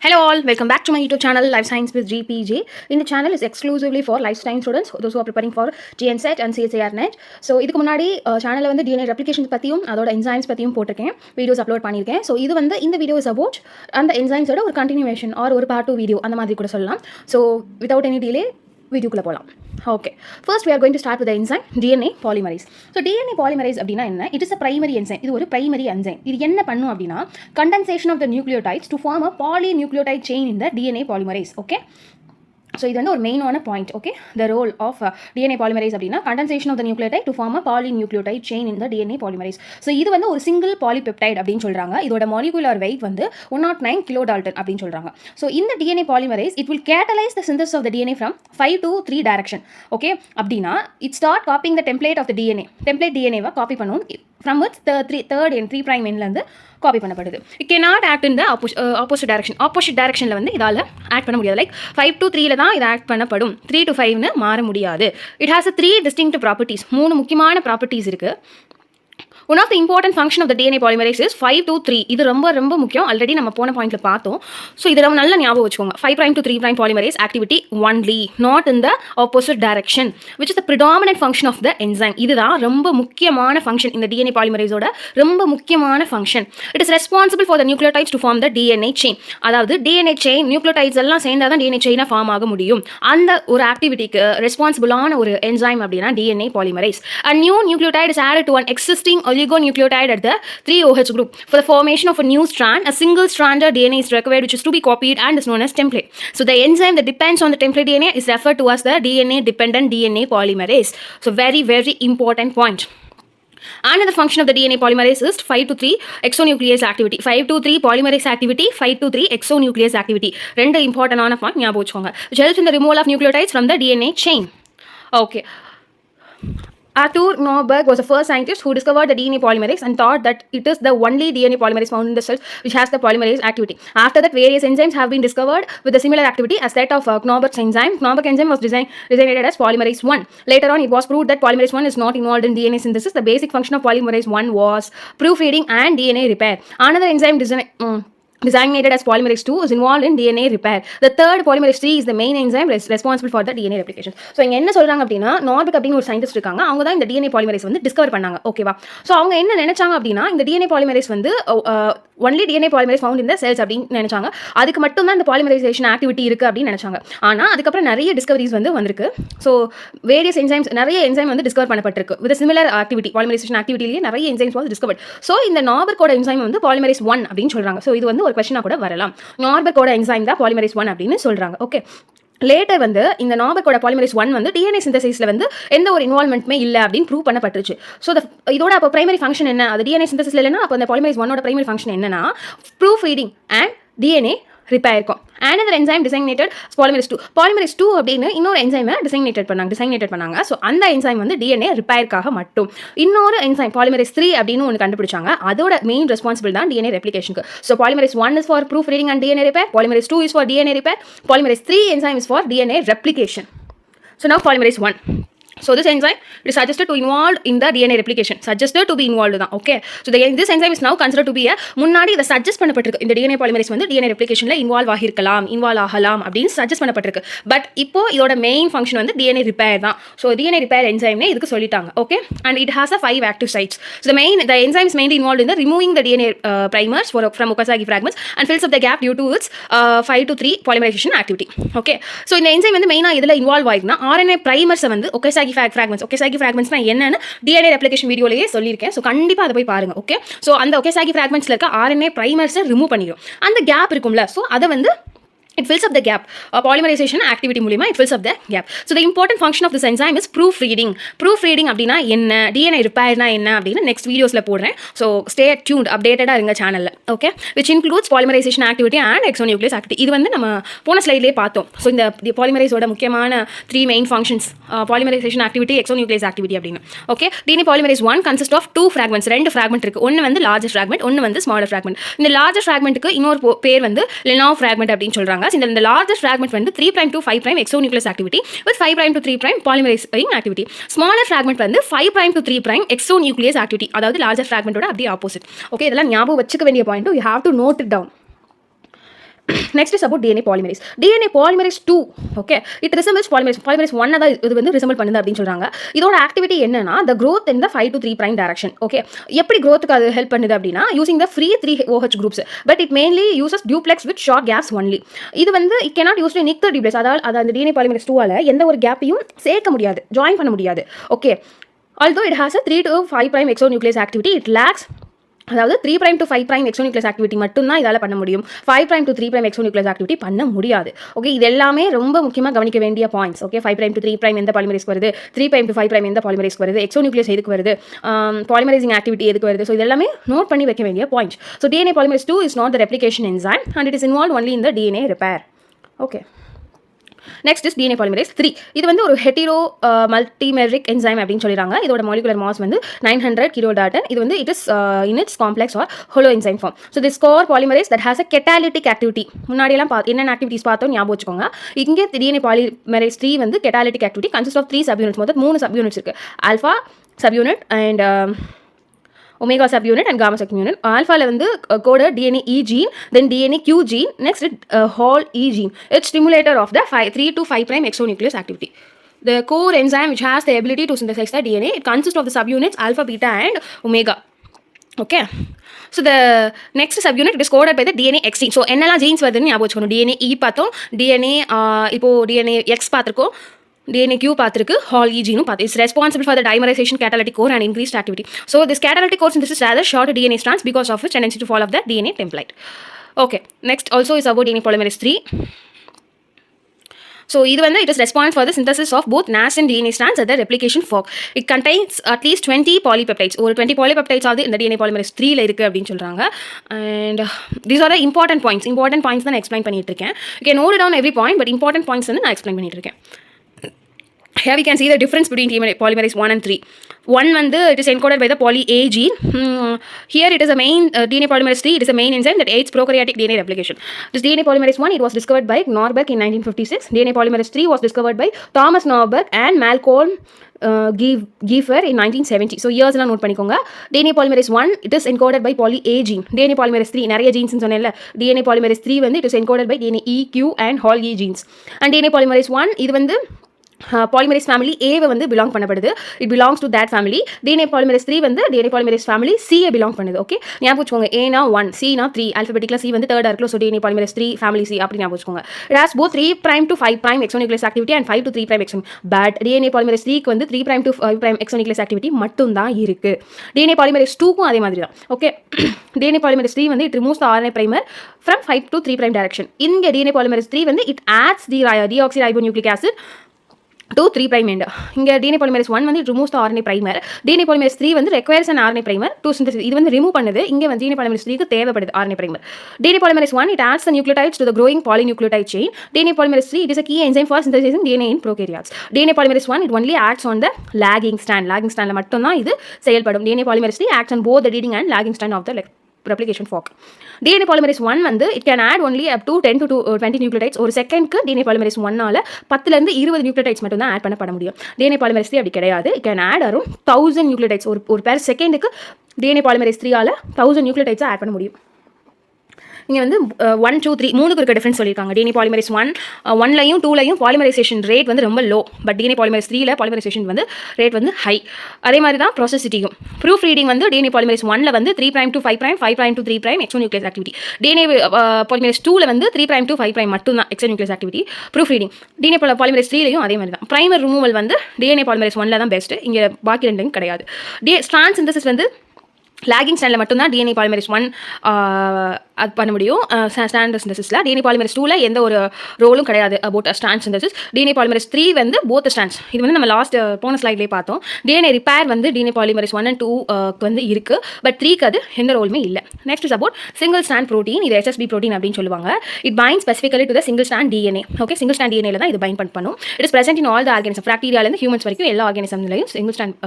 Hello all, welcome back to my YouTube channel Life Science with GPJ. In the channel is exclusively for life science students, those who are preparing for GNSET and CSIR net. So இதுக்கு முன்னாடி சேனல்ல வந்து DNA replications பத்தியும் அதோட enzymes பத்தியும் போட்டிருக்கேன், videos upload பண்ணியிருக்கேன். So இது வந்து இந்த வீடியோ இஸ் அபவுட் அந்த என்சைம்ஸோட ஒரு கண்டினியூவேஷன் ஆர் ஒரு பார்ட் 2 வீடியோ அந்த மாதிரி கூட சொல்லலாம். ஸோ வித்தவுட் எனி டிலே வீடியோக்குள்ளே போகலாம். Okay, first we are going to start with the enzyme DNA polymerase. So DNA polymerase அப்படின்னா என்ன? It is a primary enzyme. இது ஒரு பிரைமரி என்சைம். இது என்ன பண்ணும் அப்படின்னா condensation of the nucleotides to form a polynucleotide chain in the DNA polymerase. Okay, so இது வந்து ஒரு மெயினான point. Okay, the role of DNA polymerase அப்படின்னா condensation of the nucleotide to form a polynucleotide chain in the DNA polymerase. So இது வந்து ஒரு single polypeptide அப்படின்னு சொல்கிறாங்க. இதோட மாலிகுலர் வெயிட் வந்து 109 kilodalton அப்படின்னு சொல்கிறாங்க. ஸோ இந்த DNA polymerase it will catalyze the synthesis of the DNA from 5 to 3 direction. Okay, அப்படின்னா it start copying the template of the DNA. template DNA-வை காப்பி பண்ணும் from its third and 3' எண்ட்லேருந்து copy பண்ணப்படுது. It cannot act in the opposite direction. Opposite டைரக்ஷனில் வந்து இதால் act பண்ண முடியாது. லைக் 5 to 3 தான் இது ஆக்ட் பண்ணப்படும், 3 to 5ன்னு மாற முடியாது. It has 3 distinct properties. 3 முக்கியமான ப்ராப்பர்ட்டிஸ் இருக்குது. One of the important function of the DNA polymerase is 5 to 3. இது ரொம்ப முக்கியம். ஆல்ரெடி நம்ம போன பாயிண்ட்டில் பார்த்தோம். ஸோ இது ரொம்ப நல்ல ஞாபகம் வச்சுக்கோங்க. 5' to 3' polymerase activity only, not in the opposite direction, which is the predominant function of the enzyme. இதுதான் ரொம்ப முக்கியமான ஃபங்க்ஷன். இந்த DNA polymeraseோட ரொம்ப முக்கியமான function. It is responsible for the nucleotides to form the DNA chain. அதாவது DNA chain nucleotides எல்லாம் சேர்ந்தால் தான் DNA chain ஃபார்ம் ஆக முடியும். அந்த ஒரு ஆக்டிவிட்டிக்கு ரெஸ்பான்சிபிளான ஒரு என்சைம் அப்படின்னா DNA polymerase. A new nucleotide is added to an existing oligonucleotide at the 3OH group. For the formation of a new strand, a single stranded DNA is required, which is to be copied and is known as template. So the enzyme that depends on the template DNA is referred to as the DNA dependent DNA polymerase. So very important point. Another function of the DNA polymerase is 5 to 3 exonuclease activity. 5 to 3 polymerase activity, 5 to 3 exonuclease activity. ரெண்டு இம்பார்ட்டன்டான point ஞாபகம் வச்சுக்கோங்க. Which helps in the removal of nucleotides from the DNA chain. Okay. Arthur Norberg was the first scientist who discovered the DNA polymerase and thought that it is the only DNA polymerase found in the cells which has the polymerase activity. After that, various enzymes have been discovered with a similar activity as that of Norberg's enzyme. Norberg enzyme was designated as polymerase 1. Later on, it was proved that polymerase 1 is not involved in DNA synthesis. The basic function of polymerase 1 was proofreading and DNA repair. Another enzyme designated as polymerase 2 is involved in DNA repair. The third polymerase 3 is the main enzyme responsible for the DNA replication. So இங்கே என்ன சொல்கிறாங்க அப்படின்னா நார்பெக் அப்படின்னு ஒரு scientist இருக்காங்க. அவங்க தான் இந்த DNA polymerase வந்து டிஸ்கவர் பண்ணாங்க. ஓகேவா? ஸோ அவங்க என்ன நினைச்சாங்க அப்படின்னா இந்த DNA polymerase வந்து ஒன்லி DNA polymerase ஃபவுண்ட் இந்த செல்ஸ் அப்படின்னு நினைச்சாங்க. அதுக்கு மட்டும் தான் இந்த பாலிமரைசேஷன் ஆக்டிவிட்டி இருக்குது அப்படின்னு நினைச்சாங்க. ஆனால் அதுக்கப்புறம் நிறைய டிஸ்கவரிஸ் வந்து வந்திருக்கு. ஸோ வேரியஸ் என்சைம்ஸ் நிறைய என்சைம் வந்து டிஸ்கவர் பண்ணப்பட்டிருக்கு. வித் சிமிலர் ஆக்டிவிட்டி பாலிமரைசேஷன் ஆக்டிவிட்டிலேயே நிறைய என்சைம்ஸ் வந்து டிஸ்கவர்ட். ஸோ இந்த நார்பெக்கோட என்சைம் வந்து பாலிமரைஸ் 1 அப்படின்னு சொல்கிறாங்க. ஸோ இது வந்து ஒரு கொஸ்டினாக கூட வரலாம். நார்பெக்கோட என்சைம் தான் பாலிமரைஸ் 1 அப்படின்னு சொல்கிறாங்க. ஓகே, லேட்டர் வந்து இந்த நார்பெக்கோட பாலிமரைஸ் 1 வந்து DNA சிந்தசிஸில் வந்து எந்த ஒரு இன்வால்மெண்ட்டுமே இல்லை அப்படின்னு ப்ரூவ் பண்ணப்பட்டுருச்சு. ஸோ இதோட அப்போ பிரைமரி ஃபங்க்ஷன் என்ன? அது DNA சிந்தசிஸில் இல்லைன்னா அப்போ அந்த பாலிமரைஸ் 1ஓட பிரைமரி ஃபங்க்ஷன் என்னன்னா proof reading and DNA repair இருக்கும். Another enzyme designated as polymerase 2. Polymerase 2 அப்படின்னு இன்னொரு என்சைமை டிசைனேட் பண்ணாங்க. ஸோ அந்த என்சைம் வந்து DNA ரிப்பேருக்காக மட்டும். இன்னொரு என்சைம் பாலிமரேஸ் 3 அப்படின்னு ஒன்று கண்டுபிடிச்சாங்க. அதோட மெயின் ரெஸ்பான்சிபிள் தான் DNA ரெப்ளிகேஷனுக்கு. So polymerase 1 is for proof reading and DNA repair. Polymerase 2 is for DNA repair. Polymerase 3 enzyme is for DNA replication. So now polymerase 1. So this enzyme is suggested to involved in the DNA replication. Suggested to be involved தான். Okay. So this enzyme is now considered to be a முன்னாடி இதை suggest பண்ணப்பட்டிருக்கு. இந்த DNA polymerase வந்து DNA replicationல involve ஆகலாம் அப்படின்னு suggest பண்ணப்பட்டிருக்கு. But இப்போ இதோட மெயின் ஃபங்க்ஷன் வந்து DNA repair தான். ஸோ DNA repair enzyme இதுக்கு சொல்லிட்டாங்க. Okay, and it has a 5 active sites. So the enzyme is mainly involved in the removing the DNA primers from Okazaki fragments and fills up the gap due to its 5 to 3 polymerization activity. Okay. So இந்த enzyme வந்து மெயினாக இதில் involve ஆகிருக்குன்னா RNA primers வந்து Okazaki fragments என்னன்னு DNA replication வீடியோலயே சொல்லியிருக்கேன். So கண்டிப்பாக அதை போய் பாருங்க. ஓகே, ஸோ அந்த Okazaki fragmentsல இருக்க RNA primers ரிமூவ் பண்ணிடும். அந்த கேப் இருக்கும்ல, ஸோ அதை வந்து it fills up the gap. Polymerization activity மூலமா it fills up the gap. So the important function of this enzyme is proofreading. Proofreading அப்படின்னா என்ன, DNA repairனா என்ன அப்படின்னு நெக்ஸ்ட் வீடியோஸில் போடுறேன். ஸோ stay tuned, அப்டேட்டடாக இருங்க சேனலில். Okay, which includes polymerization activity and exonuclease activity. இது வந்து நம்ம போன ஸ்லைட்லேயே பார்த்தோம். ஸோ இந்த பாலிமரைஸோட முக்கியமான 3 main functions polymerization activity, exonuclease activity அப்படின்னு. Okay, DNA polymerase 1 consists of 2 fragments. 2 fragment இருக்குது. ஒன்று வந்து லார்ஜர் ஃப்ராக்மெண்ட், ஒன்று வந்து ஸ்மாலர் ஃப்ராக்மெண்ட். இந்த லார்ஜர் ஃப்ராக்மெண்ட்டுக்கு இன்னொரு பேர் வந்து லெனாவ் ஃப்ராக்மெண்ட் அப்படின்னு சொல்கிறாங்க. இந்த largest fragment வந்து 3' to 5' exonuclease activity with 5' to 3' polymerizing activity. Smaller fragment வந்து 5' to 3' exonuclease activity. அதாவது larger fragment ஓட அப்படியே ஆப்போசிட். ஓகே, இதெல்லாம் ஞாபகம் வச்சுக்க வேண்டிய point. You have to note it down. Next is about DNA polymerase. DNA polymerase 2, okay, it resembles polymerase 1 தான் இது வந்து ரிசம்பிள் பண்ணுது அப்படின்னு சொல்றாங்க. இதோட ஆக்டிவிட்டி என்னன்னா the growth in the 5 to 3 prime direction. Okay, எப்படி growthக்கு அது ஹெல்ப் பண்ணுது அப்படின்னா using the free 3OH groups, but it mainly uses duplex with short gaps only. இது வந்து it cannot use to nick the duplex, அதாவது அந்த DNA polymerase 2 ஆல எந்த ஒரு கேப்பையும் சேர்க்க முடியாது, ஜாயின் பண்ண முடியாது. Okay, although it has a 3 to 5 prime exonuclease activity, it lacks, அதாவது 3 prime to 5 prime exonuclease activity மட்டும்தான் இதால் பண்ண முடியும். 5 prime to 3 prime exonuclease activity பண்ண முடியாது. ஓகே, இது எல்லாமே ரொம்ப முக்கியமாக கவனிக்க வேண்டிய points. Okay, 5 prime to 3 prime எந்த பாலிமரேஸ் வருது, 3 prime to 5 prime எந்த பாலிமரேஸ் வருது, எக்ஸோநியூக்ளியஸ் எதுக்கு வருது, பாலிமரைசிங் ஆக்டிவிட்டி எதுக்கு வருது. ஸோ இதெல்லாமே நோட் பண்ணி வைக்க வேண்டிய points. So DNA polymerase 2 is not the replication enzyme and it is involved only in the DNA repair. Okay. Next is DNA polymerase 3. இது வந்து ஒரு ஹெட்டிரோ மல்டிமெரிக் என்சைம் அப்படின்னு சொல்லிடுறாங்க. இதோட மாலிகுலர் மாஸ் வந்து 900 kilodalton. இது வந்து it is in its complex or holoenzyme form. So this core polymerase that has a catalytic activity. முன்னாடியெல்லாம் என்னென்ன ஆக்டிவிட்டிஸ் பார்த்தோம் ஞாபகம் வச்சுக்கோங்க. இங்கே DNA polymerase 3 வந்து கெட்டாலிட்டிக் ஆக்டிவிட்டி கன்சிஸ்ட் ஆஃப் 3 சப்யூனிட்ஸ். மொத்தம் 3 சப்யூனிட்ஸ் இருக்குது. Alpha subunit and omega subunit and gamma subunit. Alpha la vandu coded DNA E gene, then DNA Q gene, next whole E gene. It's stimulator of the 3 to 5 prime exonuclease activity. The core enzyme which has the ability to synthesize the DNA, it consists of the subunits alpha, beta and omega. Okay, so the next subunit it is coded by the DNA X gene. So என்னெல்லாம் genes வருதுன்னு ஞாபகம் வச்சுக்கணும். DNA E பார்த்தோம், DNA இப்போ DNA X பார்த்துருக்கோம், DNA Q பார்த்துருக்கு, Hall E gene பார்த்து. It's responsible for the dimerization catalytic core and increased activity. So this catalytic core synthesis rather short DNA strands because of its tendency to fall off the DNA template. Okay, next also is about DNA polymerase 3. So இது வந்து it is responsible for the synthesis of both NAS and DNA strands at the replication fork. It contains at least 20 polypeptides. ஒரு 20 polypeptides ஆகுது இந்த DNA polymerase 3ல இருக்குது அப்படின்னு சொல்கிறாங்க. And these are the important points. Important points தான் நான் explain பண்ணிட்டு இருக்கேன். You can note down every point, but important points வந்து நான் எக்ஸ்பிளைன் பண்ணிட்டு இருக்கேன். Here we can see the difference between DNA polymerase 1 and 3. 1 வந்து it is encoded by the poly A gene. Here it is a main DNA polymerase 3. It is a main enzyme that aids prokaryotic DNA replication. This DNA polymerase 1 it was discovered by Norberg in 1956. DNA polymerase 3 was discovered by Thomas Norberg and Malcolm Giefer in 1970. So years எல்லாம் note பண்ணிக்கோங்க. DNA polymerase 1 it is encoded by poly A gene. DNA polymerase 3 நிறைய genes சொன்னேன்ல. DNA polymerase 3 வந்து it is encoded by DNA E, Q and Hall E genes. And DNA polymerase 1 இது வந்து polymerase family A வந்து belong பண்ணப்படுது. It belongs to that family. DNA polymerase 3 வந்து DNA polymerase family C belong பண்ணுது. Okay, ஞாபகம் வச்சுக்கோங்க. A னா 1, C னா 3, alphabetically C வந்து third இருக்குல. So DNA polymerase 3 family C அப்படி ஞாபகம் வச்சுக்கோங்க. It has both 3 prime to 5 prime exonuclease activity and 5 to 3 prime but DNA polymerase 3 க்கு வந்து 3 prime to 5 prime exonuclease activity மட்டும் தான் இருக்கு. DNA polymerase 2 க்கும் அதே மாதிரி தான். ஓகே, DNA polymerase 3 வந்து it removes the RNA primer from 5 to 3 prime direction. இங்க DNA polymerase 3 வந்து it adds the deoxyribonucleic acid to 3 prime end. இங்கே DNA polymerase 1 வந்து it removes the RNA primer. DNA polymerase 3 வந்து requires an RNA primer to synthesis. இது வந்து remove பண்ணுது. இங்கே வந்து DNA polymerase 3 க்கு தேவைப்படுது RNA primer. DNA polymerase 1 it adds the nucleotides to the growing polynucleotide chain. DNA polymerase 3 it is a key enzyme for synthesizing DNA in prokaryotes. DNA polymerase 1 it only acts on the lagging strand. Lagging strandல மட்டும் தான் இது செயல்படும். DNA polymerase 3 acts on both the leading and lagging strand of the replication fork. DNA polymerase 1 வந்து it can add only up to 10 to 20 nucleotides. ஒரு செகண்ட்க்கு DNA polymerase 1 ஆல 10 ல இருந்து 20 nucleotides மட்டும் தான் ஆட் பண்ண முடியும். DNA polymerase 3 அப்படி கிடையாது. It can add around 1000 nucleotides. ஒரு per செகண்டுக்கு DNA polymerase 3 ஆல 1000 nucleotides ஆட் பண்ண முடியும். இங்கே வந்து 1, 2, 3 மூணுக்கு இருக்க டிஃப்ரென்ஸ் சொல்லியிருக்காங்க. DNA polymerase 1லையும் 2லையும் பாலிமரைசேஷன் ரேட் வந்து ரொம்ப லோ. பட் DNA polymerase 3ல பாலிமரைசேஷன் வந்து ரேட் வந்து ஹை. அதே மாதிரி தான் ப்ராசஸிட்டியும். ப்ரூஃப் ரீடிங் வந்து DNA polymerase 1ல வந்து 3 prime to 5 prime, 5 prime to 3 prime exonuclease activity. DNA polymerase 2ல வந்து 3 prime to 5 prime மட்டும் தான் exonuclease activity. Proof reading DNA polymerase 3லையும் அதே மாதிரி தான். ப்ரைமர் ரிமூவல் வந்து DNA polymerase 1ல தான் பெஸ்ட். இங்கே பாக்கி ரெண்டும் கிடையாது. ஸ்ட்ராண்ட் சிந்தசிஸ் வந்து லாகிங் ஸ்டாண்டில் மட்டும்தான் DNA polymerase 1 அது பண்ண முடியும். ஸ்டாண்ட் சிந்தசிஸில் DNA polymerase 2ல எந்த ஒரு ரோலும் கிடையாது about stand synthesis. DNA polymerase 3 வந்து போத் ஸ்டாண்ட்ஸ். இது வந்து நம்ம லாஸ்ட் போன ஸ்லைட்லேயே பார்த்தோம். DNA ரிப்பேர் வந்து DNA polymerase 1 and 2 வந்து இருக்குது. பட் 3க்கு அது எந்த ரோலுமே இல்லை. Next is about single strand protein. இது SSB ப்ரோட்டீன் அப்படின்னு சொல்லுவாங்க. It bind specifically to the single strand DNA. Okay, single strand DNAல தான் இது பைண்ட் பண்ணும். It is present in all the organism. பாக்டீரியாலேருந்து ஹியூமன்ஸ் வரைக்கும் எல்லா ஆர்கானிசம்லையும் single strand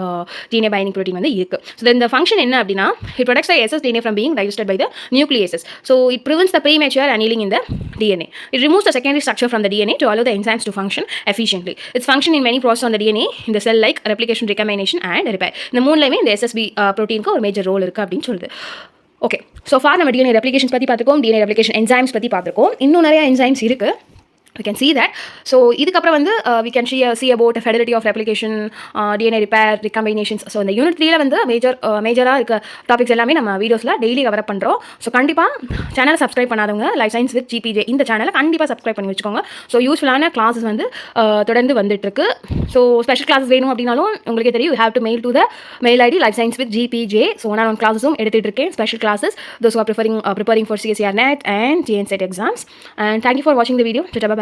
DNA binding protein வந்து இருக்குது. ஸோ இந்த ஃபங்க்ஷன் என்ன அப்படின்னா it protects the ssDNA from being digested by the nucleases. So it prevents the premature annealing in the DNA. It removes the secondary structure from the DNA to allow the enzymes to function efficiently. Its function in many processes on the DNA in the cell like replication, recombination and repair. இந்த மூணுலையுமே இந்த SSB ப்ரோட்டீனுக்கு ஒரு major role இருக்குது அப்படின்னு சொல்லுது. Okay, so for நம்ம DNA replications பற்றி பார்த்துருக்கோம், DNA replication enzymes பற்றி பார்த்துருக்கோம். இன்னும் நிறைய என்சைம்ஸ் இருக்குது. We can see that. So இதுக்கப்புறம் வந்து we can see about fidelity of replication, DNA repair, recombinations. So இந்த யூனிட் 3ல வந்து மேஜராக இருக்க டாபிக்ஸ் எல்லாமே நம்ம வீடியோஸில் டெய்லி கவர் பண்ணுறோம். ஸோ கண்டிப்பாக சேனலை சப்ஸ்கிரைப் பண்ணாதவங்க லைஃப் சயின்ஸ் வித் ஜிபிஜே இந்த சேனலை கண்டிப்பாக சப்ஸ்கிரைப் பண்ணி வச்சுக்கோங்க. ஸோ யூஸ்ஃபுல்லான கிளாஸஸ் வந்து தொடர்ந்து வந்துட்டுருக்கு. ஸோ ஸ்பெஷல் கிளாஸஸ் வேணும் அப்படின்னாலும் உங்களுக்கே தெரியும், you have to mail to the mail ID life science with GBJ. So நான் கிளாஸஸும் எடுத்துகிட்டு இருக்கேன், special classes, those who are preparing for CSIR NET and GNSET exams. And thank you for watching the video. Bye bye.